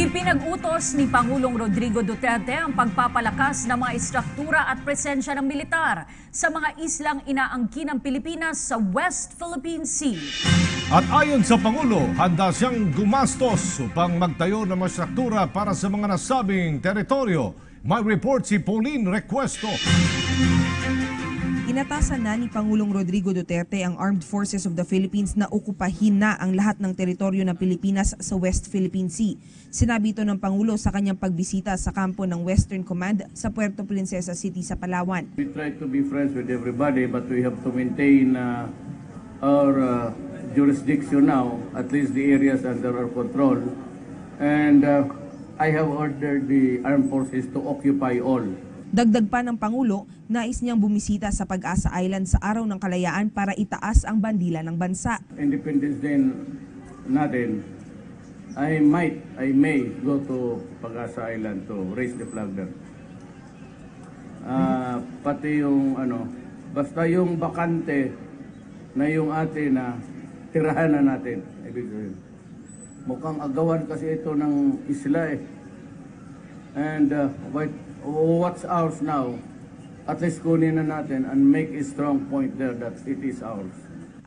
Ipinag-utos ni Pangulong Rodrigo Duterte ang pagpapalakas ng mga istruktura at presensya ng militar sa mga islang inaangkin ng Pilipinas sa West Philippine Sea. At ayon sa Pangulo, handa siyang gumastos upang magtayo ng mga istruktura para sa mga nasabing teritoryo. May report si Pauline Recuesto. Inatasan na ni Pangulong Rodrigo Duterte ang Armed Forces of the Philippines na okupahin na ang lahat ng teritoryo ng Pilipinas sa West Philippine Sea. Sinabi ito ng Pangulo sa kanyang pagbisita sa kampo ng Western Command sa Puerto Princesa City sa Palawan. We try to be friends with everybody but we have to maintain our jurisdiction now, at least the areas under our control. And I have ordered the armed forces to occupy all. Dagdag pa ng Pangulo, nais niyang bumisita sa Pag-asa Island sa Araw ng Kalayaan para itaas ang bandila ng bansa. Independence Day natin, I may go to Pag-asa Island to raise the flag there. Pati yung basta yung bakante na yung atin na tirahan na natin. Mukhang agawan kasi ito ng isla eh. And what's ours now, at least kunin na natin and make a strong point there that it is ours.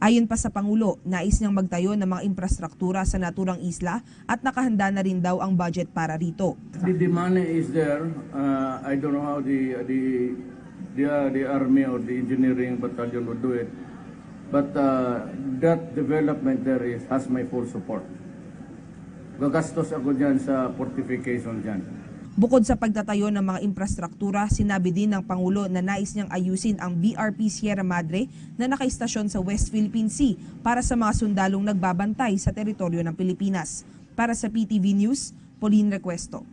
Ayon pa sa Pangulo, nais niyang magtayo ng mga infrastruktura sa naturang isla at nakahanda na rin daw ang budget para rito. The money is there. I don't know how the army or the engineering battalion would do it, but that development there has my full support. Gagastos ako dyan sa fortification dyan. Bukod sa pagtatayo ng mga infrastruktura, sinabi din ng Pangulo na nais niyang ayusin ang BRP Sierra Madre na nakaistasyon sa West Philippine Sea para sa mga sundalong nagbabantay sa teritoryo ng Pilipinas. Para sa PTV News, Pauline Recuesto.